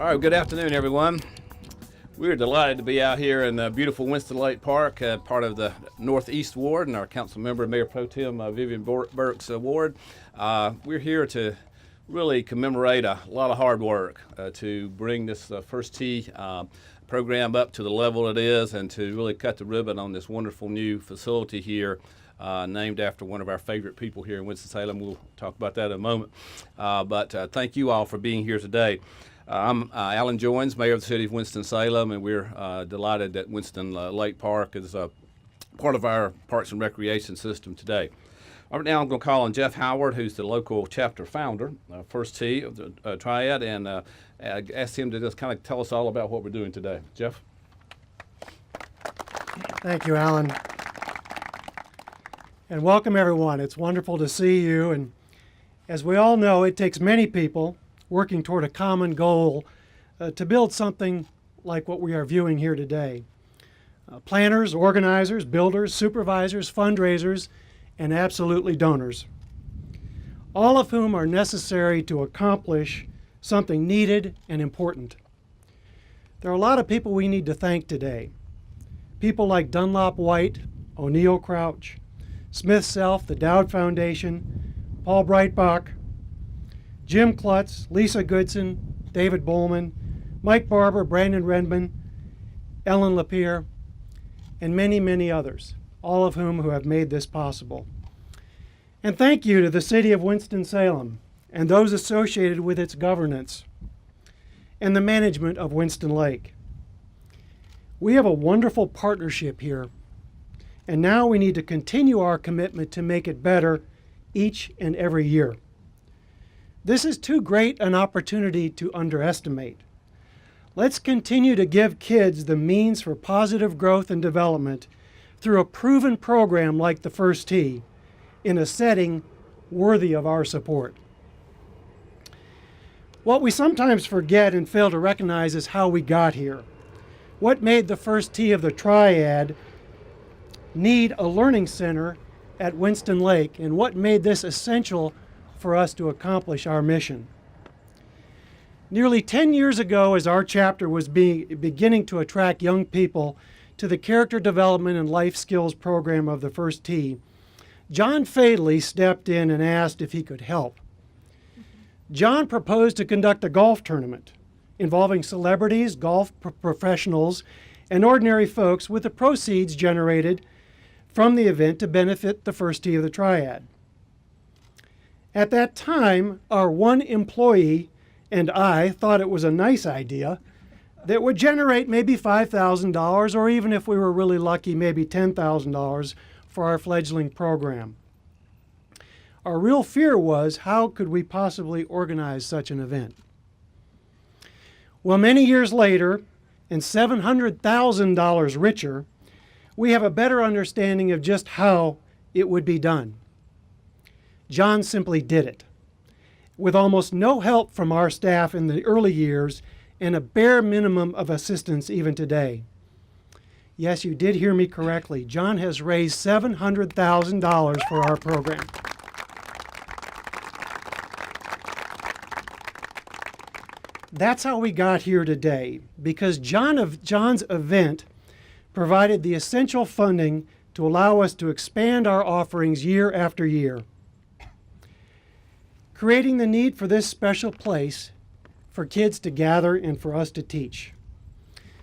All right, good afternoon, everyone. We're delighted to be out here in beautiful Winston Lake Park, part of the Northeast Ward, and our council member, Mayor Pro Tem Vivian Burke's ward. We're here to really commemorate a lot of hard work to bring this First Tee program up to the level it is, and to really cut the ribbon on this wonderful new facility here, named after one of our favorite people here in Winston-Salem. We'll talk about that in a moment. But thank you all for being here today. I'm Alan Joines, Mayor of the City of Winston-Salem, and we're delighted that Winston Lake Park is part of our Parks and Recreation system today. Right now I'm going to call on Jeff Howard, who's the local chapter founder, First Tee of the Triad, and ask him to just kind of tell us all about what we're doing today. Jeff? Thank you, Alan. And welcome, everyone. It's wonderful to see you. And as we all know, it takes many people working toward a common goal to build something like what we are viewing here today. Planners, organizers, builders, supervisors, fundraisers, and absolutely donors, all of whom are necessary to accomplish something needed and important. There are a lot of people we need to thank today. People like Dunlop White, O'Neill Crouch, Smith Self, the Dowd Foundation, Paul Breitbach, Jim Klutz, Lisa Goodson, David Bowman, Mike Barber, Brandon Redman, Ellen Lapierre, and many, many others, all of whom have made this possible. And thank you to the City of Winston-Salem and those associated with its governance and the management of Winston Lake. We have a wonderful partnership here, and now we need to continue our commitment to make it better each and every year. This is too great an opportunity to underestimate. Let's continue to give kids the means for positive growth and development through a proven program like the First Tee in a setting worthy of our support. What we sometimes forget and fail to recognize is how we got here. What made the First Tee of the Triad need a learning center at Winston Lake, and what made this essential for us to accomplish our mission. Nearly 10 years ago, as our chapter was beginning to attract young people to the character development and life skills program of the First Tee, John Fadley stepped in and asked if he could help. John proposed to conduct a golf tournament involving celebrities, golf professionals, and ordinary folks, with the proceeds generated from the event to benefit the First Tee of the Triad. At that time, our one employee and I thought it was a nice idea that would generate maybe $5,000, or even if we were really lucky, maybe $10,000 for our fledgling program. Our real fear was, how could we possibly organize such an event? Well, many years later, and $700,000 richer, we have a better understanding of just how it would be done. John simply did it, with almost no help from our staff in the early years and a bare minimum of assistance even today. Yes, you did hear me correctly. John has raised $700,000 for our program. That's how we got here today, because John's event provided the essential funding to allow us to expand our offerings year after year, creating the need for this special place for kids to gather and for us to teach.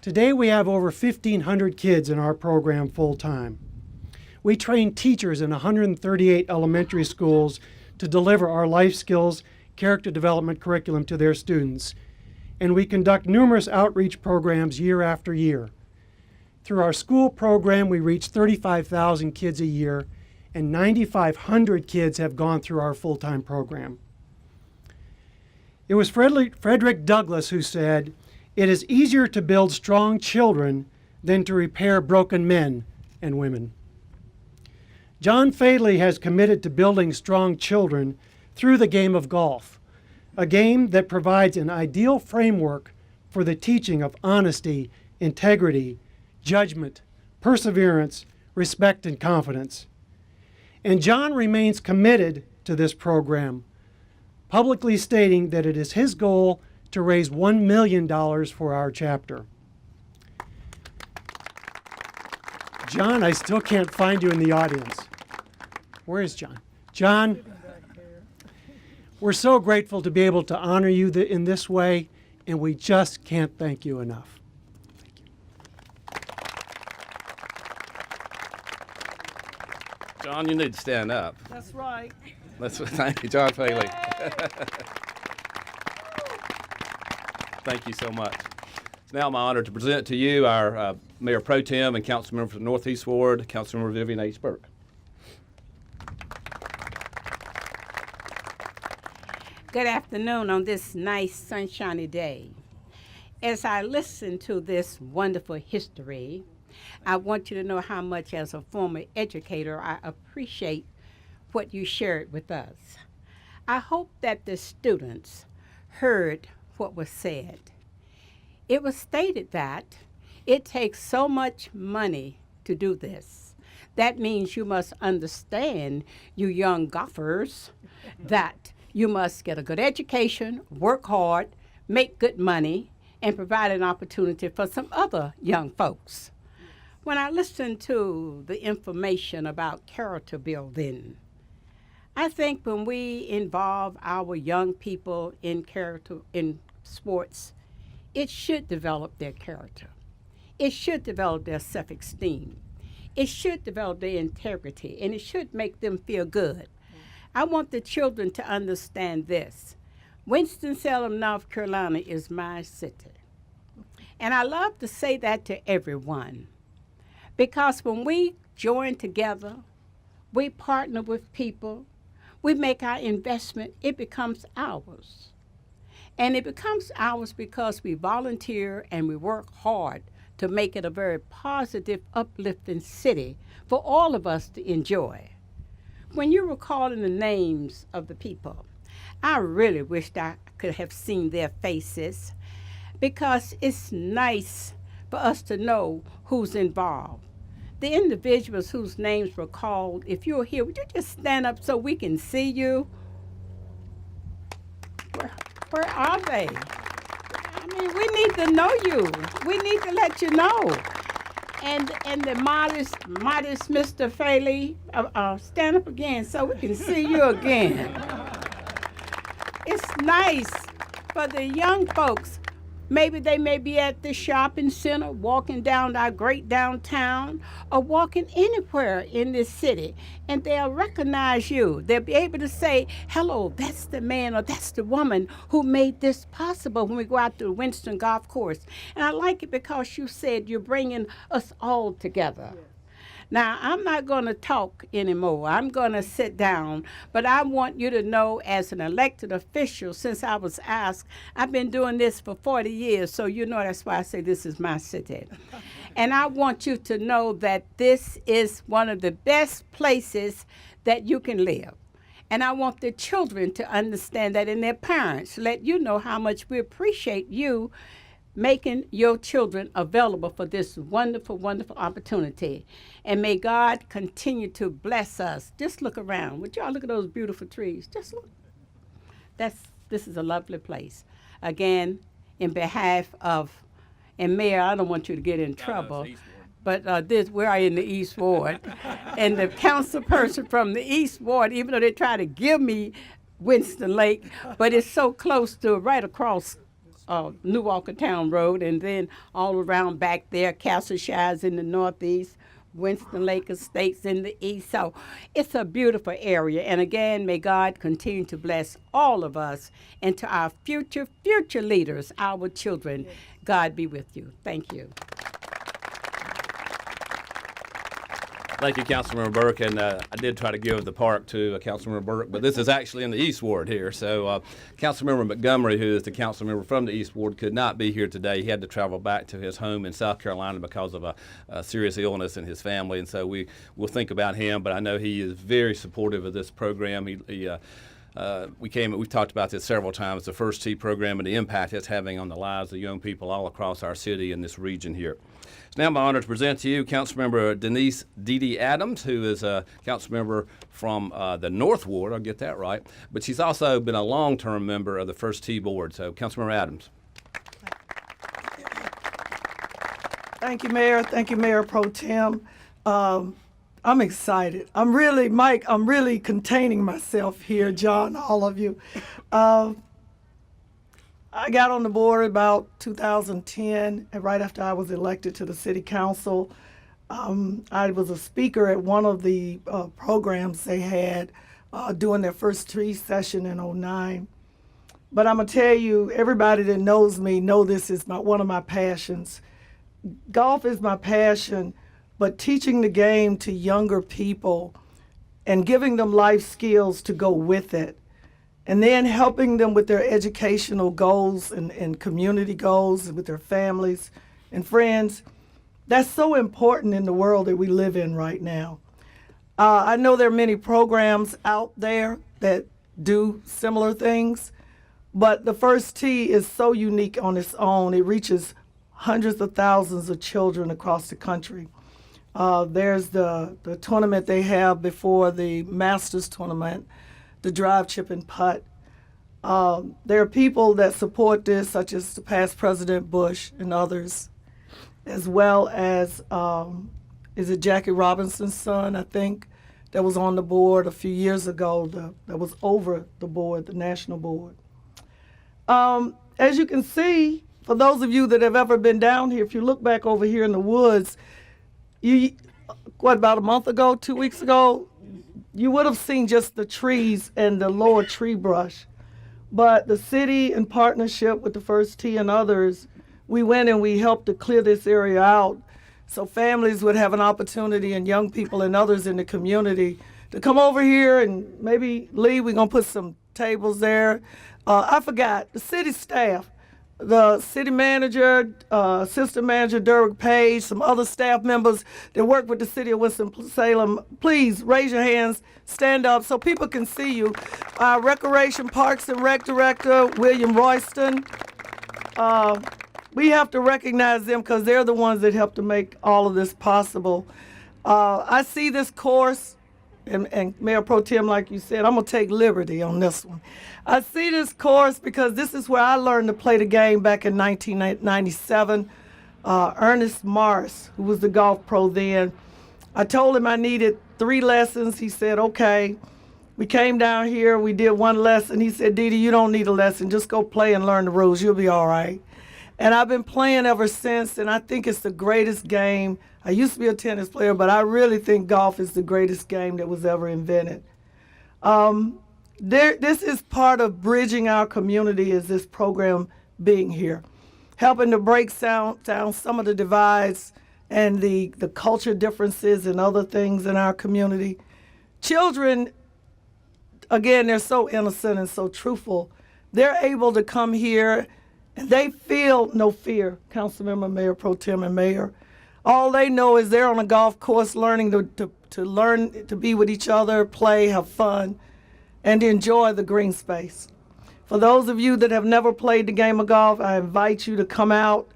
Today we have over 1,500 kids in our program full-time. We train teachers in 138 elementary schools to deliver our life skills, character development curriculum to their students, and we conduct numerous outreach programs year after year. Through our school program, we reach 35,000 kids a year, and 9,500 kids have gone through our full-time program. It was Frederick Douglass who said, "It is easier to build strong children than to repair broken men and women." John Fadley has committed to building strong children through the game of golf, a game that provides an ideal framework for the teaching of honesty, integrity, judgment, perseverance, respect, and confidence. And John remains committed to this program, publicly stating that it is his goal to raise $1 million for our chapter. John, I still can't find you in the audience. Where is John? John, we're so grateful to be able to honor you in this way, and we just can't thank you enough. Thank you. John, you need to stand up. That's right. Thank you, John Faley. Thank you so much. It's now my honor to present to you our Mayor Pro Tem and Council Member for the Northeast Ward, Councilmember Vivian H. Burke. Good afternoon on this nice sunshiny day. As I listen to this wonderful history, I want you to know how much as a former educator I appreciate what you shared with us. I hope that the students heard what was said. It was stated that it takes so much money to do this. That means you must understand, you young golfers, that you must get a good education, work hard, make good money, and provide an opportunity for some other young folks. When I listen to the information about character building, I think when we involve our young people in sports, it should develop their character. It should develop their self-esteem. It should develop their integrity, and it should make them feel good. I want the children to understand this. Winston-Salem, North Carolina is my city. And I love to say that to everyone, because when we join together, we partner with people, we make our investment, it becomes ours. And it becomes ours because we volunteer and we work hard to make it a very positive, uplifting city for all of us to enjoy. When you were calling the names of the people, I really wished I could have seen their faces, because it's nice for us to know who's involved. The individuals whose names were called, if you're here, would you just stand up so we can see you? Where are they? I mean, we need to know you. We need to let you know. And the modest Mr. Faley, stand up again so we can see you again. It's nice for the young folks. Maybe they may be at the shopping center, walking down our great downtown, or walking anywhere in this city, and they'll recognize you. They'll be able to say, hello, that's the man or that's the woman who made this possible when we go out to the Winston Golf Course. And I like it because you said you're bringing us all together. Yes. Now, I'm not going to talk anymore. I'm going to sit down. But I want you to know, as an elected official, since I was asked, I've been doing this for 40 years, so you know that's why I say this is my city. And I want you to know that this is one of the best places that you can live. And I want the children to understand that, and their parents let you know how much we appreciate you making your children available for this wonderful, wonderful opportunity. And may God continue to bless us. Just look around. Would y'all look at those beautiful trees? Just look. This is a lovely place. Again, in behalf of, and Mayor, I don't want you to get in trouble, but we are in the East Ward. And the council person from the East Ward, even though they try to give me Winston Lake, but it's so close to right across New Walker Town Road, and then all around back there, Castle Shires in the northeast, Winston Lake Estates in the east. So it's a beautiful area. And again, may God continue to bless all of us, and to our future leaders, our children. Yes. God be with you. Thank you. Thank you, Councilmember Burke, and I did try to give the park to Councilmember Burke, but this is actually in the East Ward here. So Councilmember Montgomery, who is the council member from the East Ward, could not be here today. He had to travel back to his home in South Carolina because of a serious illness in his family, and so we will think about him, but I know he is very supportive of this program. He we've talked about this several times, the First Tee program and the impact it's having on the lives of young people all across our city and this region here. It's now my honor to present to you Councilmember Denise Dee Adams, who is a council member from the North Ward, I'll get that right, but she's also been a long-term member of the First Tee board. So, Councilmember Adams. Thank you, Mayor. Thank you, Mayor Pro Tem. I'm excited. I'm really containing myself here, John, all of you. I got on the board about 2010, and right after I was elected to the city council. I was a speaker at one of the programs they had during their first tree session in '09. But I'm gonna tell you, everybody that knows me know this is one of my passions. Golf is my passion, but teaching the game to younger people and giving them life skills to go with it, and then helping them with their educational goals and community goals and with their families and friends, that's so important in the world that we live in right now. I know there are many programs out there that do similar things, but the First Tee is so unique on its own. It reaches hundreds of thousands of children across the country. There's the tournament they have before the Masters tournament, the drive, chip, and putt. There are people that support this, such as the past President Bush and others, as well as, is it Jackie Robinson's son, I think, that was on the board a few years ago, that was over the board, the national board. As you can see, for those of you that have ever been down here, if you look back over here in the woods, about a month ago, 2 weeks ago, you would have seen just the trees and the lower tree brush. But the city, in partnership with the First Tee and others, we went and we helped to clear this area out so families would have an opportunity, and young people and others in the community, to come over here and maybe, Lee, we're going to put some tables there. I forgot, the city staff, the city manager, assistant manager Derek Page, some other staff members that work with the city of Winston-Salem, please raise your hands, stand up so people can see you. Our Recreation Parks and Rec Director, William Royston. We have to recognize them because they're the ones that help to make all of this possible. I see this course, and Mayor Pro Tem, like you said, I'm going to take liberty on this one. I see this course because this is where I learned to play the game back in 1997. Ernest Morris, who was the golf pro then, I told him I needed 3 lessons. He said, okay. We came down here, we did 1 lesson. He said, Dee Dee, you don't need a lesson. Just go play and learn the rules. You'll be all right. And I've been playing ever since, and I think it's the greatest game. I used to be a tennis player, but I really think golf is the greatest game that was ever invented. This is part of bridging our community, is this program being here, helping to break down some of the divides and the culture differences and other things in our community. Children, again, they're so innocent and so truthful. They're able to come here and they feel no fear, Councilmember, Mayor Pro Tem, and Mayor. All they know is they're on a golf course learning to learn to be with each other, play, have fun, and enjoy the green space. For those of you that have never played the game of golf, I invite you to come out,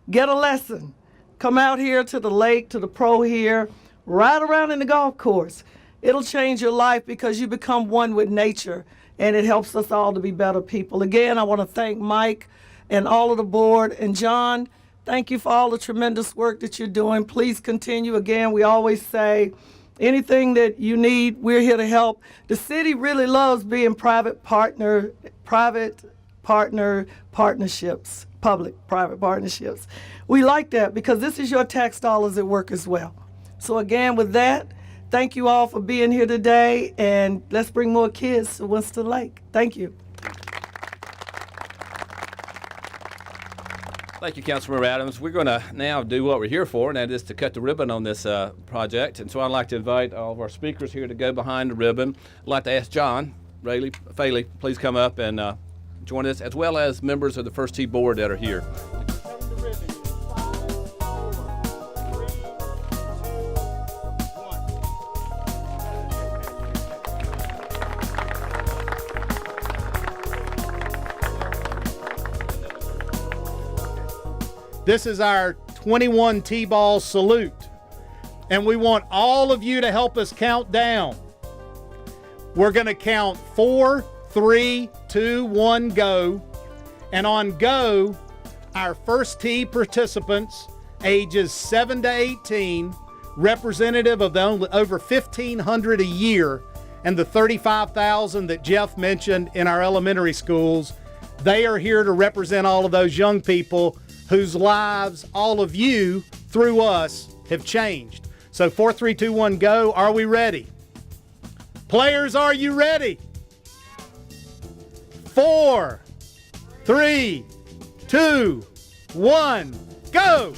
get a lesson. Come out here to the lake, to the pro here, ride around in the golf course. It'll change your life because you become one with nature, and it helps us all to be better people. Again, I want to thank Mike and all of the board. And John, thank you for all the tremendous work that you're doing. Please continue. Again, we always say, anything that you need, we're here to help. The city really loves being private-private partnerships, public-private partnerships. We like that because this is your tax dollars at work as well. So again, with that, thank you all for being here today, and let's bring more kids to Winston Lake. Thank you. Thank you, Councilmember Adams. We're going to now do what we're here for, and that is to cut the ribbon on this project. And so I'd like to invite all of our speakers here to go behind the ribbon. I'd like to ask John Faley, please come up and join us, as well as members of the First Tee board that are here. This is our 21 T-ball salute. And we want all of you to help us count down. We're going to count 4, 3, 2, 1, go. And on go, our first tee participants, ages 7 to 18, representative of the over 1,500 a year, and the 35,000 that Jeff mentioned in our elementary schools, they are here to represent all of those young people whose lives all of you, through us, have changed. So 4, 3, 2, 1, go. Are we ready? Players, are you ready? 4, 3, 2, 1, go!